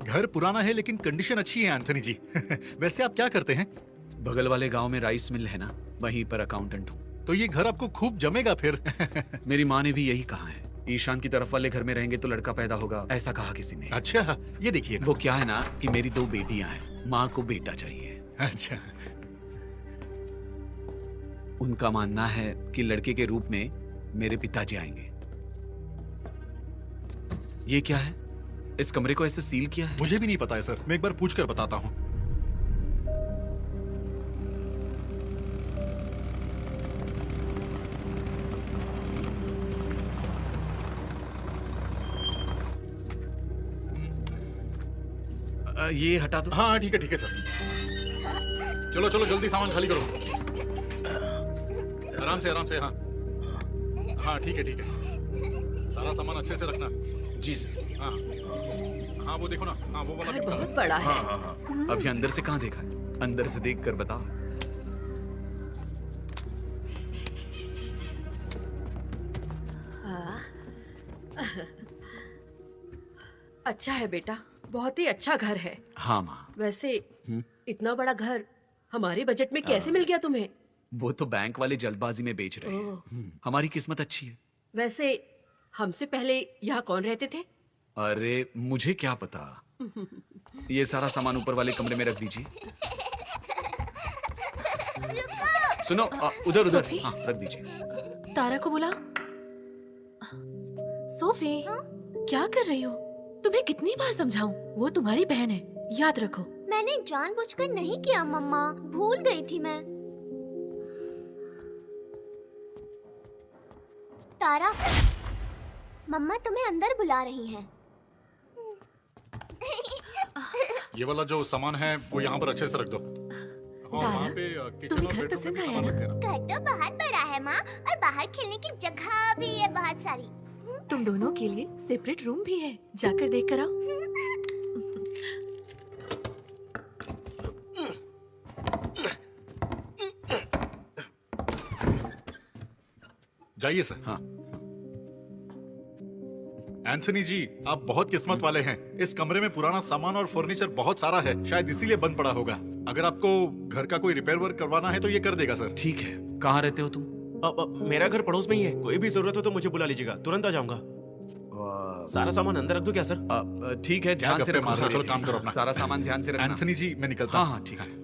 घर पुराना है लेकिन कंडीशन अच्छी है एंथनी जी। वैसे आप क्या करते हैं? बगल वाले गांव में राइस मिल है ना, वहीं पर अकाउंटेंट हूँ। तो ये घर आपको खूब जमेगा फिर। मेरी माँ ने भी यही कहा है, ईशान की तरफ वाले घर में रहेंगे तो लड़का पैदा होगा, ऐसा कहा किसी ने। अच्छा, ये देखिए। वो क्या है ना कि मेरी 2 बेटियां हैं, माँ को बेटा चाहिए। अच्छा, उनका मानना है कि लड़के के रूप में मेरे पिताजी आएंगे। ये क्या है? इस कमरे को ऐसे सील किया है? मुझे भी नहीं पता है सर, मैं एक बार पूछ कर बताता हूँ। ये हटा दो। हाँ ठीक है सर। चलो चलो जल्दी सामान खाली करो। आराम से हाँ। हाँ ठीक है। सारा सामान अच्छे से रखना। जी सर। हाँ वो देखो ना, हाँ वो वाला घर डिब्बा। बहुत बड़ा है। हाँ। अभी अंदर से कहाँ देखा है? अंदर से देख कर बताओ। हाँ। अच्छा है बेटा, बहुत ही अच्छा घर है। हाँ माँ। वैसे इतना बड़ा घर हमारे बजट में कैसे मिल गया तुम्हें? वो तो बैंक वाले जल्दबाजी में बेच रहे हैं। हमारी किस्मत अच्छी है। वैसे हमसे पहले यहाँ कौन रहते थे? अरे मुझे क्या पता। ये सारा सामान ऊपर वाले कमरे में रख दीजिए। सुनो, उधर सोफी? हाँ रख दीजिए। तारा को बुला। सोफी, क्या कर रही हो? तुम्हें कितनी बार समझाऊं? वो तुम्हारी बहन है, याद रखो। मैंने जानबूझकर नहीं किया मम्मा, भूल गई थी मैं। तारा, मम्मा तुम्हें अंदर बुला रही हैं। ये वाला जो सामान है वो यहाँ पर अच्छे से रख दो। हाँ, तारा, वहाँ पे किचन तुम्हें और घर बेडरूम पसंद में भी आया सामान ना? रख देना। घर तो बहुत बड़ा है माँ, और बाहर खेलने की जगह भी है बहुत सारी। तुम दोनों के लिए सेपरेट रूम भी है, जाकर देख कर आओ। जाइए सर। हाँ। एंथनी जी, आप बहुत किस्मत वाले हैं। इस कमरे में पुराना सामान और फर्नीचर बहुत सारा है, शायद इसीलिए बंद पड़ा होगा। अगर आपको घर का कोई रिपेयर वर्क करवाना है तो ये कर देगा सर। ठीक है, कहाँ रहते हो तुम? मेरा घर पड़ोस में ही है, कोई भी जरूरत हो तो मुझे बुला लीजिएगा, तुरंत आ जाऊंगा। सारा सामान अंदर रख दो क्या सर? ठीक है, ध्यान से गप्पे रखो। मार रहे हो? चलो काम करो अपना। सारा सामान ध्यान से रखना। एंथनी जी, मैं निकलता हूँ। हाँ ठीक है।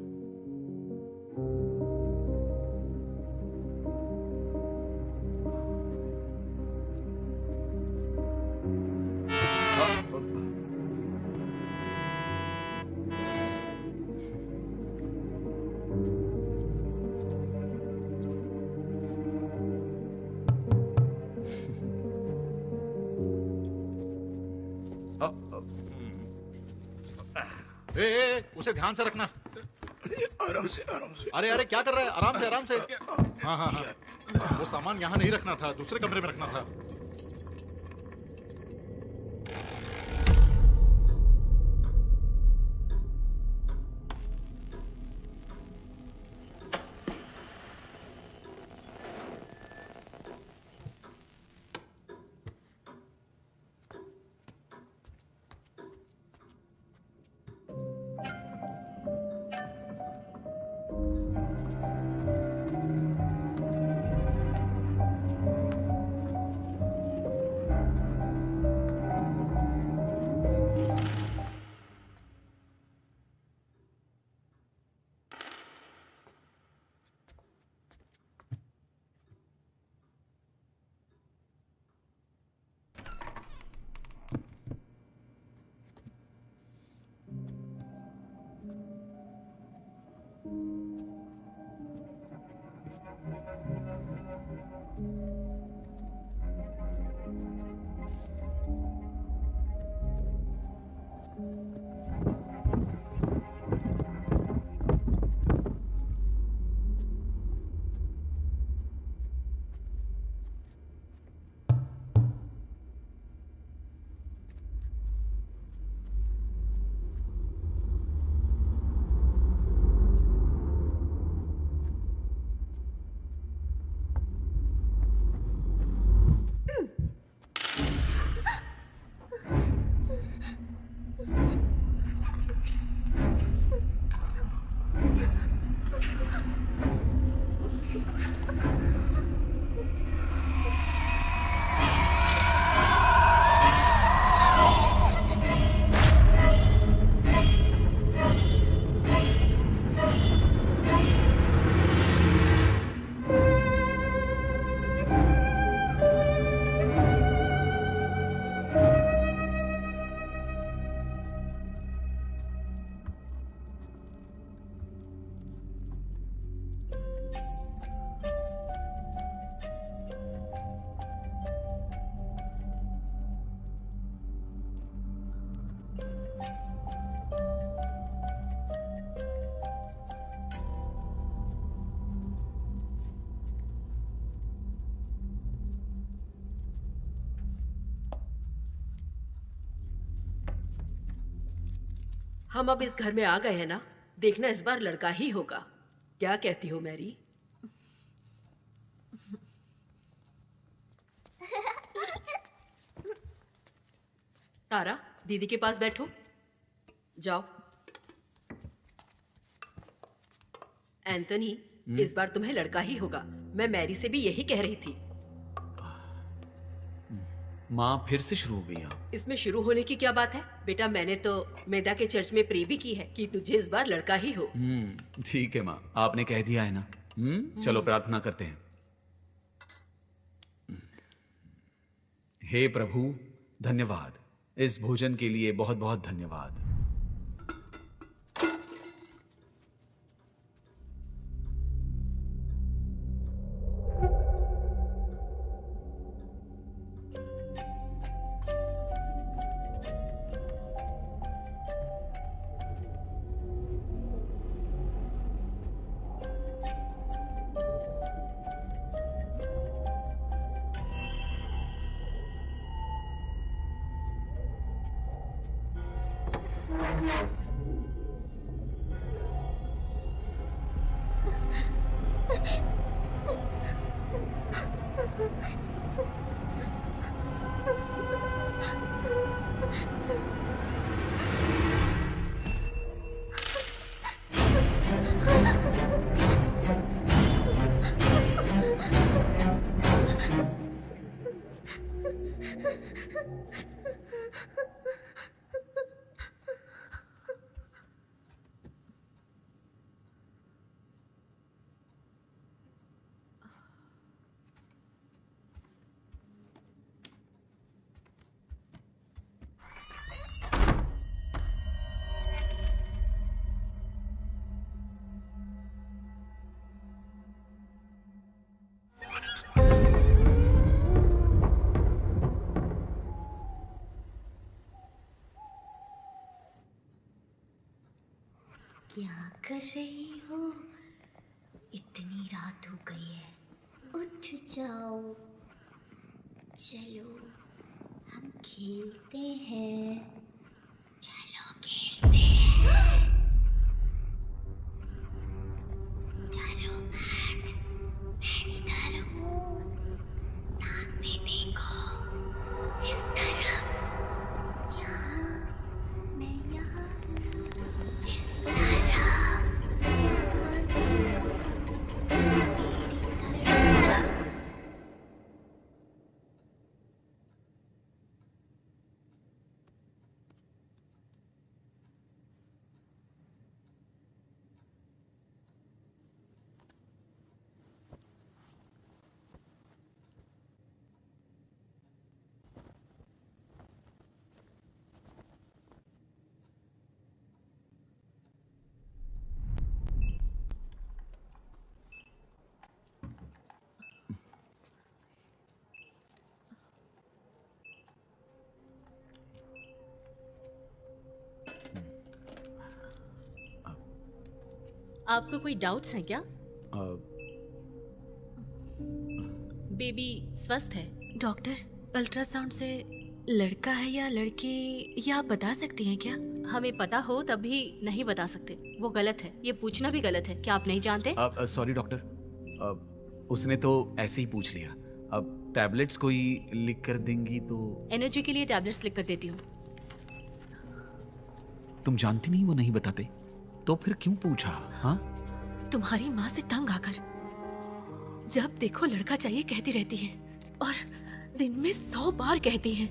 उसे ध्यान से रखना। आराम से। अरे क्या कर रहा है? आराम से। हाँ। वो सामान यहाँ नहीं रखना था, दूसरे कमरे में रखना था। हम अब इस घर में आ गए हैं ना, देखना इस बार लड़का ही होगा। क्या कहती हो मैरी? तारा, दीदी के पास बैठो। जाओ। एंथनी, इस बार तुम्हें लड़का ही होगा। मैं मैरी से भी यही कह रही थी। माँ फिर से शुरू हो गई आप। इसमें शुरू होने की क्या बात है बेटा? मैंने तो मेदा के चर्च में प्रे भी की है कि तुझे इस बार लड़का ही हो। ठीक है माँ, आपने कह दिया है ना। चलो प्रार्थना करते हैं। हे प्रभु, धन्यवाद इस भोजन के लिए, बहुत बहुत धन्यवाद। क्या कर रही हो? इतनी रात हो गई है, उठ जाओ। चलो हम खेलते हैं। चलो खेलते हैं। डरो मत, मैं इधर हूँ। सामने देखो, इस तरफ। यहाँ, मैं यहाँ। इस तरफ। यहाँ देखो, मेरी तरफ। आपको कोई डाउट्स हैं क्या? बेबी स्वस्थ है। डॉक्टर, अल्ट्रासाउंड से लड़का है या लड़की, या आप बता सकती हैं क्या? हमें पता हो तब भी नहीं बता सकते, वो गलत है। ये पूछना भी गलत है। क्या आप नहीं जानते? सॉरी डॉक्टर, उसने तो ऐसे ही पूछ लिया। अब टैबलेट्स कोई लिख कर देंगी तो? एनर्जी के लिए टैबलेट्स लिख कर देती हूँ। तुम जानती नहीं वो नहीं बताते, तो फिर क्यों पूछा? हाँ, तुम्हारी माँ से तंग आकर जब देखो लड़का चाहिए कहती रहती है, और दिन में 100 बार कहती है।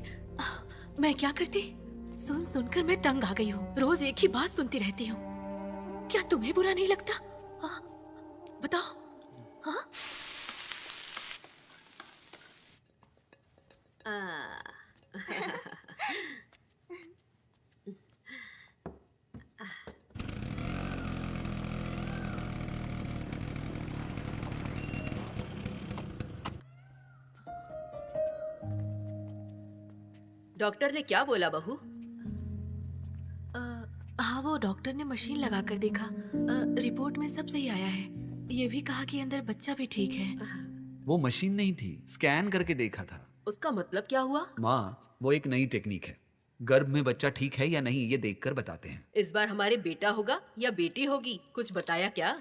मैं क्या करती? सुन सुनकर मैं तंग आ गई हूँ। रोज एक ही बात सुनती रहती हूँ। क्या तुम्हें बुरा नहीं लगता? हाँ, बताओ। हाँ? डॉक्टर ने क्या बोला बहू? हाँ, वो डॉक्टर ने मशीन लगा कर देखा। रिपोर्ट में सब सही आया है। ये भी कहा कि अंदर बच्चा भी ठीक है। वो मशीन नहीं थी, स्कैन करके देखा था। उसका मतलब क्या हुआ? माँ, वो एक नई टेक्निक है। गर्भ में बच्चा ठीक है या नहीं ये देखकर बताते हैं। इस बार हमारे बेटा होगा या बेटी होगी, कुछ बताया क्या?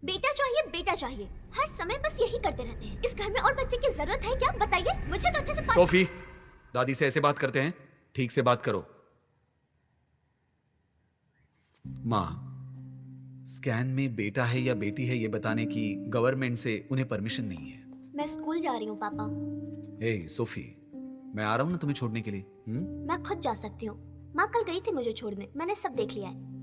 बेटा चाहिए, हर समय बस यही करते रहते हैं। इस घर में और बच्चे की जरूरत है क्या? बताइए मुझे तो अच्छे से सोफी, दादी से ऐसे बात करते हैं? ठीक से बात करो। माँ, स्कैन में बेटा है या बेटी है ये बताने की गवर्नमेंट से उन्हें परमिशन नहीं है। मैं स्कूल जा रही हूँ पापा। ए सोफी, मैं आ रहा हूँ ना तुम्हें छोड़ने के लिए। मैं खुद जा सकती हूँ। माँ कल गई थी मुझे छोड़ने, मैंने सब देख लिया है।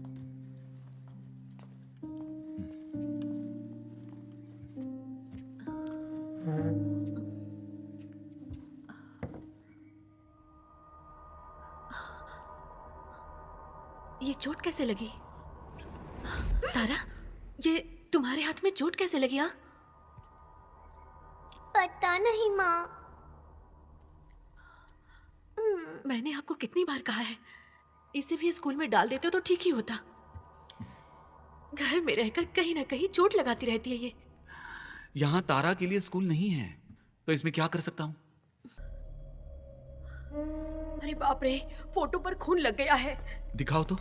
ये चोट कैसे लगी? तारा, ये तुम्हारे हाथ में चोट कैसे लगी? हाँ, पता नहीं माँ। मैंने आपको कितनी बार कहा है, इसे भी स्कूल में डाल देते तो ठीक ही होता। घर में रहकर कहीं ना कहीं चोट लगाती रहती है ये। यहाँ तारा के लिए स्कूल नहीं है, तो इसमें क्या कर सकता हूँ? अरे बाप रे, फोटो पर खून लग गया है। दिखाओ तो।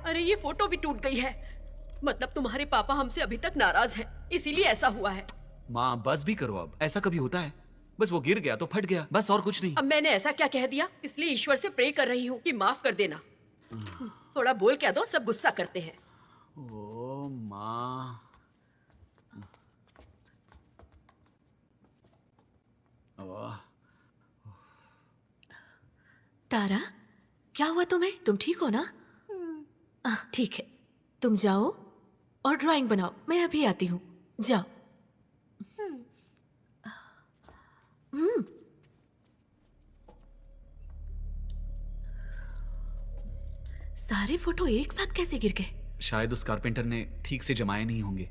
अरे ये फोटो भी टूट गई है। मतलब तुम्हारे पापा हमसे अभी तक नाराज हैं, इसीलिए ऐसा हुआ है। माँ बस भी करो अब, ऐसा कभी होता है? बस वो गिर गया तो फट गया, बस और कुछ नहीं। अब मैंने ऐसा क्या कह दिया? इसलिए ईश्वर से प्रे कर रही हूँ कि माफ कर देना। थोड़ा बोल क्या दो, सब गुस्सा करते हैं। ओ माँ, तारा, क्या हुआ तुम्हें? तुम ठीक हो ना? ठीक है, तुम जाओ और ड्राइंग बनाओ, मैं अभी आती हूँ। जाओ। सारे फोटो एक साथ कैसे गिर गए? शायद उस कारपेंटर ने ठीक से जमाए नहीं होंगे।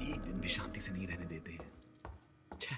एक दिन भी शांति से नहीं रहने देते हैं। छे।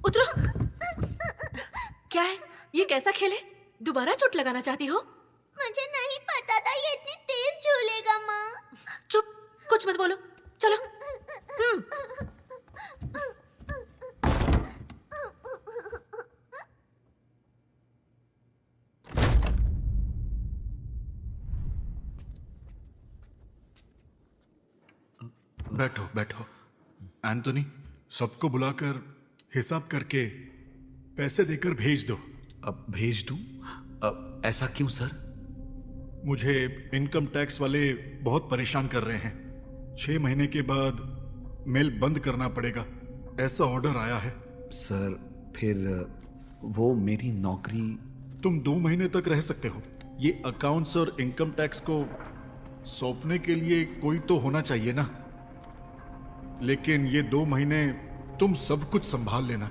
उतरो। क्या है ये, कैसा खेल है? दोबारा चोट लगाना चाहती हो? मुझे नहीं पता था ये इतनी तेज झूलेगा माँ। चुप, कुछ मत बोलो, चलो। बैठो बैठो। एंथोनी, सबको बुलाकर हिसाब करके पैसे देकर भेज दो। अब भेज दूं? अब ऐसा क्यों सर? मुझे इनकम टैक्स वाले बहुत परेशान कर रहे हैं। 6 महीने के बाद मेल बंद करना पड़ेगा, ऐसा ऑर्डर आया है। सर फिर वो मेरी नौकरी। तुम 2 महीने तक रह सकते हो। ये अकाउंट्स और इनकम टैक्स को सौंपने के लिए कोई तो होना चाहिए ना। लेकिन ये 2 महीने तुम सब कुछ संभाल लेना।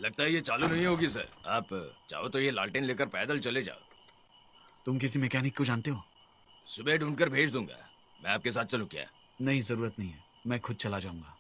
लगता है ये चालू नहीं होगी सर। आप चाहो तो ये लालटेन लेकर पैदल चले जाओ। तुम किसी मैकेनिक को जानते हो? सुबह ढूंढकर भेज दूंगा। मैं आपके साथ चलूं क्या? नहीं, जरूरत नहीं है, मैं खुद चला जाऊंगा।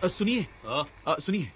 सुनिए, सुनिए,